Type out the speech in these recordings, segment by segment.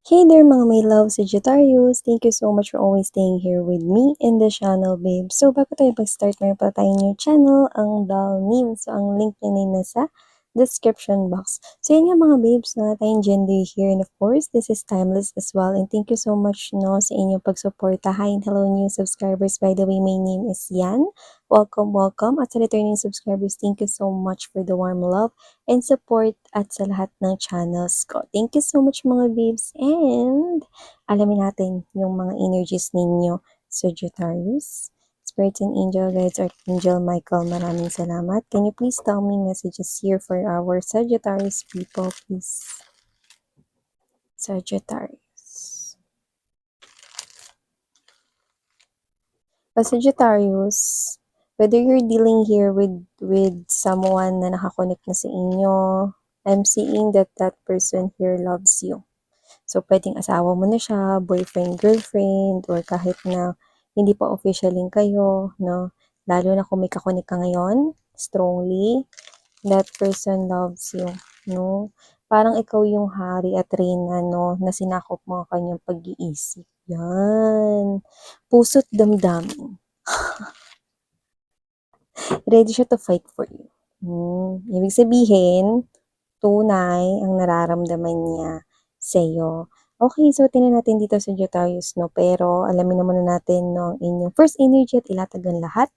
Hey there mga may love Sagittarius! Thank you so much for always staying here with me in the channel, babe. So, bago tayo mag-start, mayroon pa tayong new channel, ang Doll Meme. So, ang link niya na nasa description box. So, yun nga mga babes, na tayong gender here. And of course, this is timeless as well. And thank you so much no, sa inyong pagsuporta. Hi and hello new subscribers. By the way, my name is Yan. Welcome, welcome. At sa returning subscribers, thank you so much for the warm love and support at sa lahat ng channels ko. Thank you so much mga babes, and alamin natin yung mga energies ninyo, Sagittarius. Spirits and Angel Guides, Archangel Michael, maraming salamat. Can you please tell me messages here for our Sagittarius people, please? Sagittarius. Sagittarius, whether you're dealing here with someone na nakakonect na sa inyo, I'm seeing that that person here loves you. So, pwedeng asawa mo na siya, boyfriend, girlfriend, or kahit na hindi pa officialing kayo, no? Lalo na kung may kakonek ka ngayon, strongly, that person loves you, no? Parang ikaw yung hari at reyna, no? Na sinakop mo ang kanyang pag-iisip. Yan. Puso't damdamin. Ready siya to fight for you. Ibig sabihin, tunay ang nararamdaman niya sa'yo. Okay, so tingnan natin dito sa Sagittarius, no? Pero alamin na muna natin, no, ang inyong first energy at ilatag ang lahat.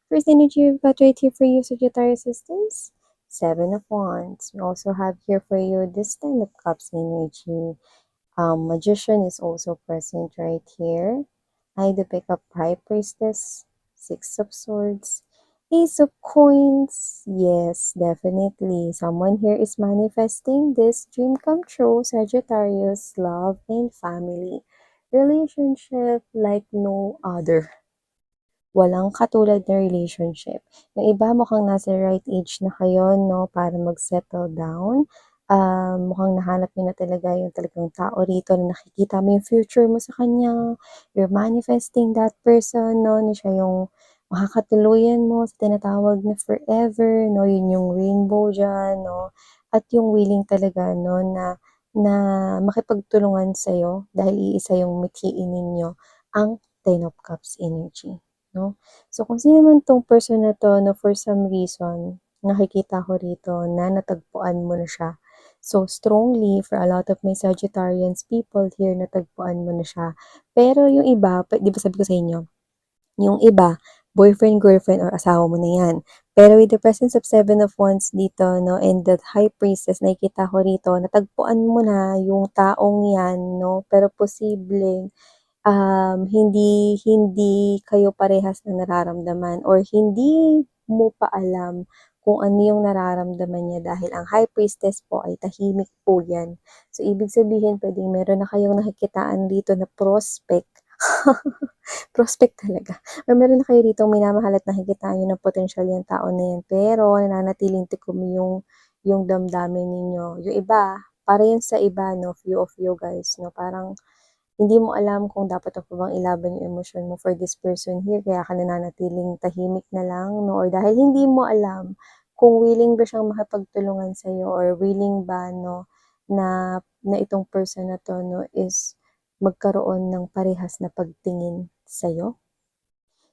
First energy we've got right here for you, Sagittarius sisters. Seven of Wands. We also have here for you this Ten of Cups energy. Magician is also present right here. I do pick up High Priestess, Six of Swords, Ace of Coins. Yes, definitely. Someone here is manifesting this dream come true, Sagittarius, love and family. Relationship like no other. Walang katulad na relationship. Yung iba mukhang nasa right age na kayo, no, para mag-settle down. Mukhang nahanap niyo na talaga yung talagang tao rito na nakikita mo yung future mo sa kanya. You're manifesting that person, no, na siya yung makakatuluyan mo sa tinatawag na forever, no, yun yung rainbow dyan, no, at yung willing talaga, no, na makipagtulungan sa'yo dahil iisa yung mithiin ninyo ang Ten of Cups energy. No? So, kung sino man tong person na to, no, for some reason, nakikita ko rito na natagpuan mo na siya. So, strongly, for a lot of my Sagittarians people here, natagpuan mo na siya. Pero yung iba, di ba sabi ko sa inyo, yung iba, boyfriend, girlfriend, or asawa mo na yan. Pero with the presence of Seven of Wands dito, no, and the High Priestess, nakikita ko rito, natagpuan mo na yung taong yan, no, pero posibleng hindi hindi kayo parehas ng nararamdaman or hindi mo pa alam kung ano yung nararamdaman niya dahil ang High Priestess po ay tahimik po yan. So, ibig sabihin, pwedeng meron na kayong nakikitaan dito na prospect. Prospect talaga. Or meron na kayo rito minamahal at nakikitaan nyo na potential yung tao na yan. Pero, nananatiling tikom yung damdamin ninyo. Yung iba, para yun sa iba, no, few of you guys, no, parang hindi mo alam kung dapat pa bang ilaban yung emosyon mo for this person here, kaya ka nananatiling tahimik na lang, no? Or dahil hindi mo alam kung willing ba siyang makipagtulungan sa'yo or willing ba, no, na itong person na to, no, is magkaroon ng parehas na pagtingin sa'yo.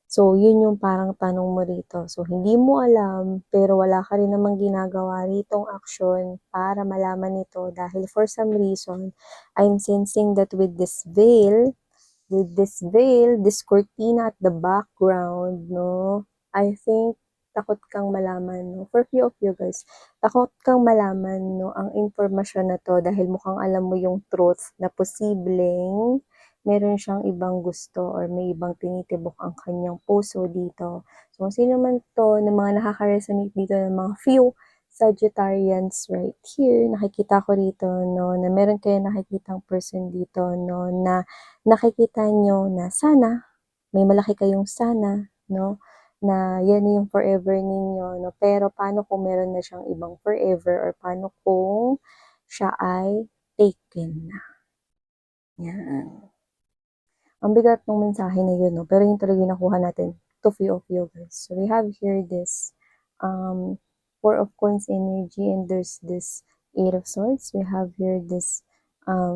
So, yun yung parang tanong mo rito. So, hindi mo alam, pero wala ka rin namang ginagawa ritong aksyon para malaman ito dahil for some reason, I'm sensing that with this veil, this cortina at the background, no, I think takot kang malaman, no, for few of you guys, takot kang malaman, no, ang informasyon na to dahil mukhang alam mo yung truth na posibleng meron siyang ibang gusto or may ibang tinitibok ang kanyang puso dito. So, kung sino man to na mga nakaka-resonate dito ng mga few Sagittarians right here, nakikita ko rito, no, na meron kayo nakikitang person dito, no, na nakikita nyo na sana, may malaki kayong sana, no, na yan yung forever ninyo, no, pero paano kung meron na siyang ibang forever or paano kung siya ay taken na. Yan. Ang bigat ng mensahe na yun, no? Pero yun talaga yung nakuha natin to few of you guys. So, we have here this Four of Coins energy and there's this Eight of Swords. We have here this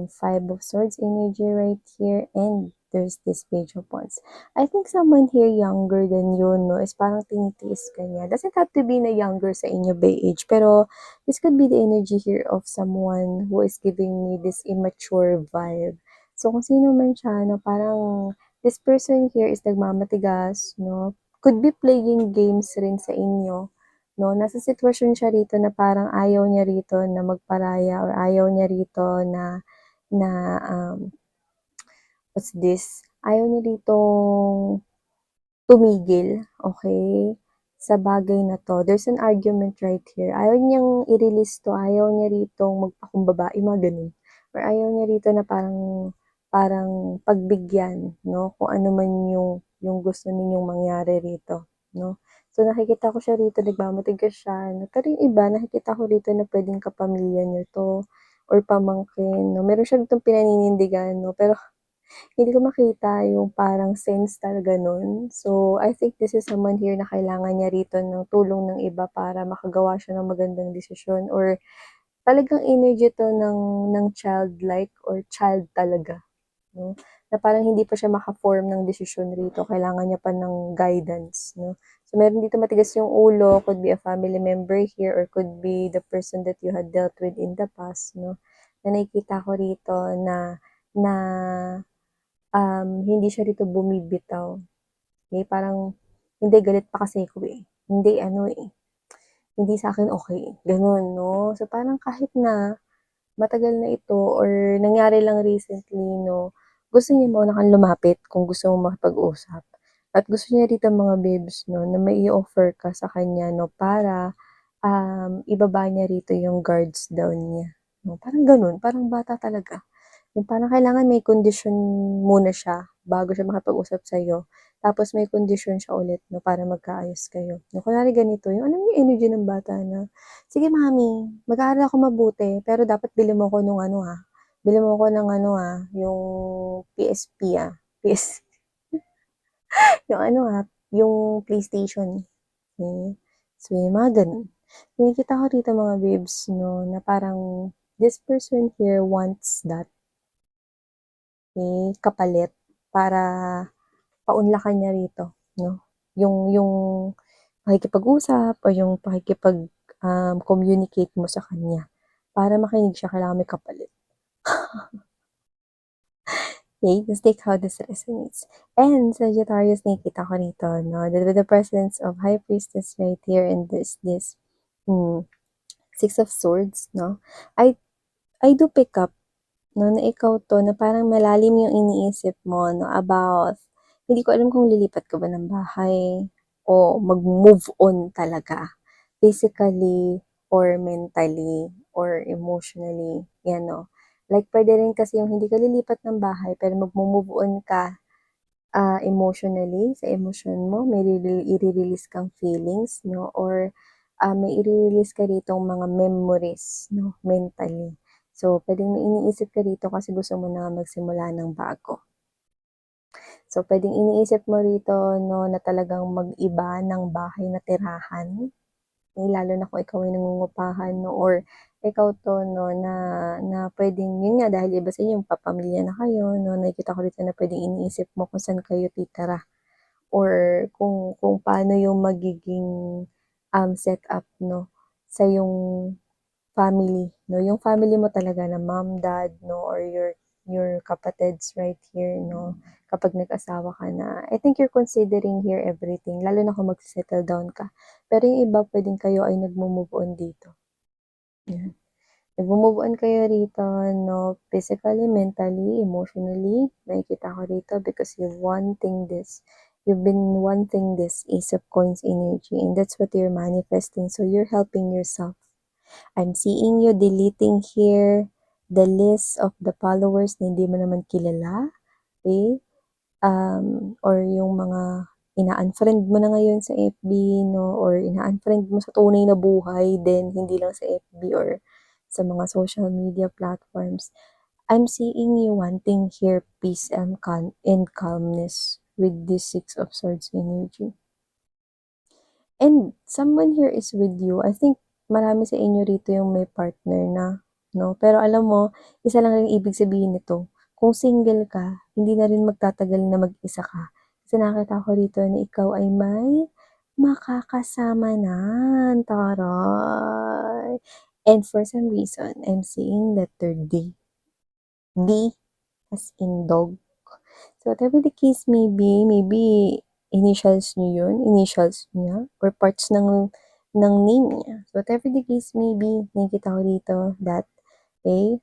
Five of Swords energy right here, and there's this Page of Wands. I think someone here younger than you, no, is parang tinitiis ka niya. Doesn't have to be na younger sa inyo by age, pero this could be the energy here of someone who is giving me this immature vibe. So, kung sino man siya, no, parang this person here is nagmamatigas, no, could be playing games rin sa inyo, no, nasa sitwasyon siya rito na parang ayaw niya rito na magparaya or ayaw niya rito na, what's this? Ayaw niya ditong tumigil, okay, sa bagay na 'to. There's an argument right here. Ayaw niyang i-release 'to, ayaw niya ritong magpakumbaba, yung mga gano'n. Or ayaw niya rito na parang parang pagbigyan, 'no, kung ano man yung gusto ninyong mangyari rito, 'no. So, nakikita ko siya rito, nagmamatigas siya, 'no, pero yung iba nakikita ko rito na puwedeng kapamilya niyo 'to or pamangkin, 'no. Meron siya ditong pinaninindigan, 'no, pero hindi ko makita yung parang sense talaga nun. So, I think this is someone here na kailangan niya rito ng tulong ng iba para makagawa siya ng magandang desisyon or talagang energy 'to ng childlike or child talaga, 'no, na parang hindi pa siya maka-form ng desisyon rito, kailangan niya pa ng guidance, 'no. So, meron dito matigas yung ulo, could be a family member here or could be the person that you had dealt with in the past, 'no, na nakikita ko rito na na hindi siya rito bumibitaw. Okay, parang, "Hindi galit pa kasi ako, eh. Hindi ano, eh, hindi sa'kin okey." Gano'n 'no. So, parang kahit na matagal na ito or nangyari lang recently 'no, gusto niya mauna kang lumapit kung gusto mong makipag-usap. At gusto niya rito mga babes 'no, na mai-o-offer ka sa kanya 'no, para, ibaba niya rito yung guards down niya 'no, parang gano'n, parang bata talaga. Yung parang kailangan may kondisyon muna siya bago siya makipag-usap sa'yo, tapos may kondisyon siya ulit 'no, para magkaayos kayo. Yung kunwari ganito, yung alam mo yung energy ng bata na, "Sige mami, mag-aaral ako mabuti, pero dapat bilhin mo ako nung ano, bilhin mo ako ng ano, yung PSP, PS yung ano, yung PlayStation." Okey. So, yung mga gano'n. Nakikita ko rito mga babes 'no, na parang this person here wants that. Kapalit para paunlakan niya rito 'no, yung pakikipag-usap o yung communicate mo sa kanya. Para makinig siya kailangan may kapalit. Okay, let's take how this resonates. And Sagittarius, nakikita ko rito 'no, that with the presence of High Priestess right here and this, hmm, Six of Swords 'no, I I do pick up 'no, na ikaw 'to na parang malalim yung iniisip mo 'no, about hindi ko alam kung lilipat ka ba ng bahay o mag-move on talaga, physically or mentally or emotionally, 'yan 'no. Like puwede rin kasi yung hindi ka lilipat ng bahay pero magmo-move on ka, emotionally, sa emosyon mo, may ire-release kang feelings 'no or, may ire-release ka ditong mga memories 'no, mentally. So, puwedeng may iniisip ka rito kasi gusto mo na magsimula ng bago. So, puwedeng iniisip mo rito 'no, na talagang mag-iba ng bahay na tirahan, lalo na kung ikaw ay nangungupahan 'no or ikaw 'to 'no na puwedeng yun nga dahil iba sa inyo magpapamilya na kayo 'no, nakikita ko rito na puwedeng iniisip mo kung saan kayo titira or kung paano yung magiging, setup 'no, sa iyong family 'no, yung family mo talaga na mom, dad 'no, or your kapatids right here 'no, kapag nag-asawa ka na. I think you're considering here everything, lalo na kung magse-settle down ka. Pero yung iba puwedeng kayo ay nagmo-move on dito, yan. Nagmo-move on kayo rito 'no, physically, mentally, emotionally, nakikita ko rito because you've been wanting this Ace of Coins energy and that's what you're manifesting, so you're helping yourself. I'm seeing you deleting here the list of the followers na hindi mo naman kilala, okey, or yung mga ina-unfriend mo na ngayon sa FB 'no, or ina-unfriend mo sa tunay na buhay din, hindi lang sa FB or sa mga social media platforms. I'm seeing you wanting here peace and calmness with this Six of Swords energy. And someone here is with you. I think marami sa inyo rito yung may partner na. 'no? Pero alam mo, isa lang ring ibig sabihin nito, kung single ka, hindi na rin magtatagal na mag-isa ka. Kasi nakita ko rito na ikaw ay may makakasama na, taray! And for some reason, I'm seeing letter D. D as in dog. So whatever the case may be, maybe initials niyo yun, initials niya, or parts ng name niya. So whatever the case may be, nakikita ko dito that, okay,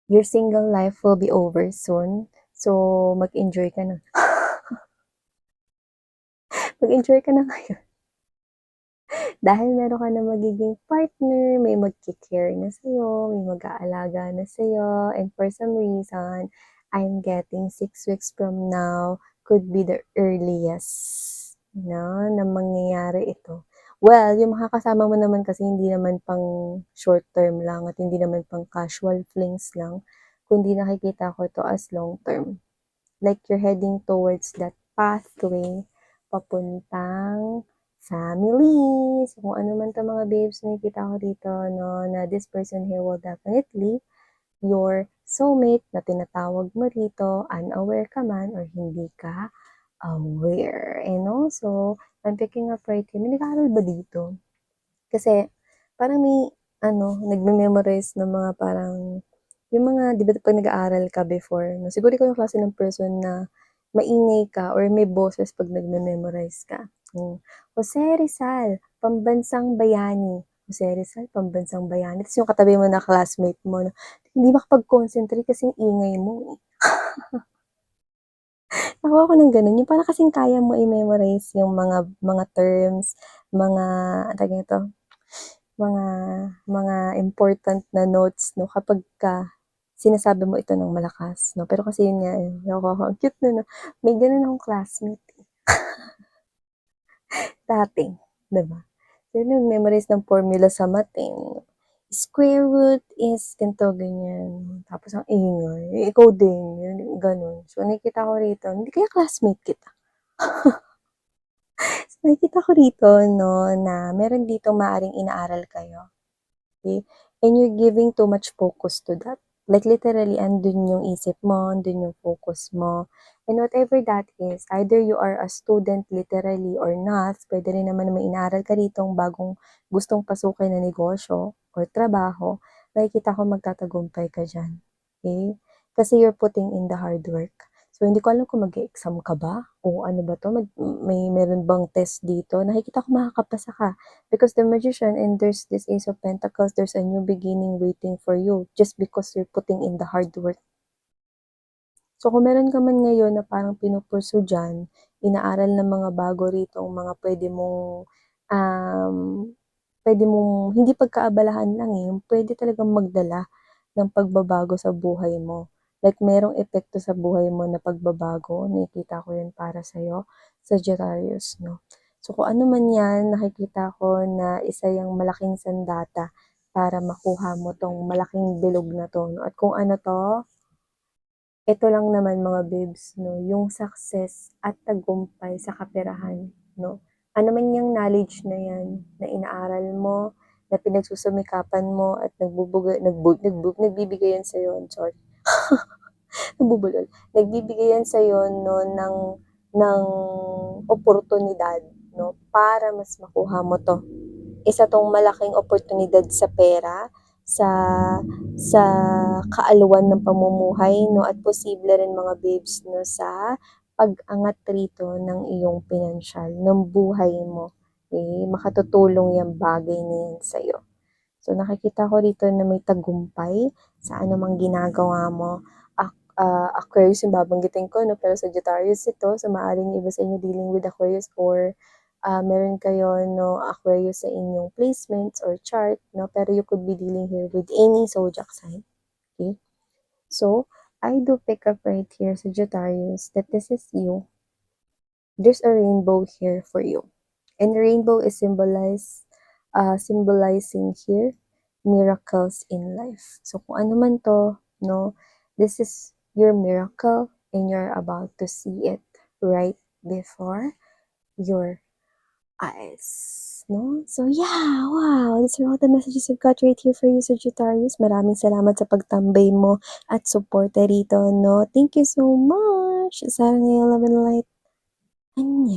your single life will be over soon. So mag-enjoy ka na. Mag-enjoy ka na ngayon. Dahil meron ka na magiging partner, may magki-care na sa'yo, may mag-aalaga na sa'yo, and for some reason, I'm getting 6 weeks from now could be the earliest, no, na mangyayari ito. Well, yung makakasama mo naman kasi hindi naman pang short term lang at hindi naman pang casual flings lang, kundi nakikita ko to as long term. Like you're heading towards that pathway papuntang family. So, kung ano man 'to mga babes, nakikita ko dito 'no, na this person here will definitely your soulmate na tinatawag mo rito, unaware ka man or hindi ka aware. And also, I'm picking up right here, may nag-aaral ba dito? Kasi parang may ano, nagme-memorize ng mga parang yung mga 'di ba 'pag nag-aaral ka before 'no, siguro ikaw yung klase ng person na maingay ka or may boses 'pag nagme-memorize ka. Jose Rizal, Pambansang Bayani. Jose Rizal, Pambansang Bayani, ta's yung katabi mo na classmate mo 'no, hindi makapag-concentrate kasi ang ingay mo, eh. Nakuha ko ng gano'n, yung parang kasing kaya mo i-memorize yung mga terms, mga ano tawag nito, mga mga important na notes 'no, kapagka sinasabi mo ito ng malakas 'no. Pero kasi yun nga, eh, ang cute nun 'no, may gano'n akong classmate, eh, dati, 'di ba? So yun nag-memorize ng formula sa math, eh. Square root is ganito, ganyan. Tapos ang ingay, eh, ikaw din, yun gano'n. So nakikita ko rito, hindi kaya classmate kita? So nakikita ko rito 'no, na meron ditong maaaring inaaral kayo. Okay? And you're giving too much focus to that. Like literally, andun yung isip mo, andun yung focus mo. And whatever that is, either you are a student literally or not, pwede rin naman na may inaaral ka ritong bagong gustong pasukin na negosyo or trabaho, nakikita ko magtatagumpay ka dyan. Okay? Kasi you're putting in the hard work. So, hindi ko alam kung mag-e-exam ka ba o ano ba 'to, meron bang test dito. Nakikita ko makakapasa ka. Because the magician and there's this Ace of Pentacles, there's a new beginning waiting for you just because you're putting in the hard work. So kung meron ka man ngayon na parang pinu-pursue diyan, inaaral ng mga bago ritong mga um, puwede mong hindi pagkaabalahan lang, eh, yung puwede talagang magdala ng pagbabago sa buhay mo. Like merong epekto sa buhay mo na pagbabago, nakikita ko yun para sa'yo, Sagittarius 'no. So kung ano man yan, nakikita ko na isa yang malaking sandata para makuha mo 'tong malaking bilog na 'to 'no, at kung ano 'to, ito lang naman mga babes 'no, yung success at tagumpay sa kaperahan 'no. Ano man yang knowledge na yan na inaaral mo, na pinagsusumikapan mo at nagbibigay yan sa'yo, sorry, nabubulol. Nagbibigay yan sa'yo 'no ng oportunidad 'no, para mas makuha mo 'to. Isa 'tong malaking oportunidad sa pera, sa sa kaalwan ng pamumuhay 'no, at posible rin mga babes 'no, sa pag-angat rito ng iyong pinansiyal, ng buhay mo, okey? Makatutulong yang bagay na yan sa'yo. So nakikita ko rito na may tagumpay sa anumang ginagawa mo. Aquarius yung babanggitin ko 'no, pero Sagittarius ito, so maaaring iba sa inyo dealing with Aquarius or meron kayo 'no, Aquarius sa inyong placements or chart 'no, pero you could be dealing here with any zodiac sign, okay? So, I do pick up right here, Sagittarius, that this is you. There's a rainbow here for you. And the rainbow is symbolizing here miracles in life. So kung ano man to, no, this is your miracle and you're about to see it right before your eyes. 'no? So yeah, wow! These are all the messages I've got right here for you, Sagittarius. Maraming salamat sa pagtambay mo at suporta rito 'no. Thank you so much! Sana ngayong love and light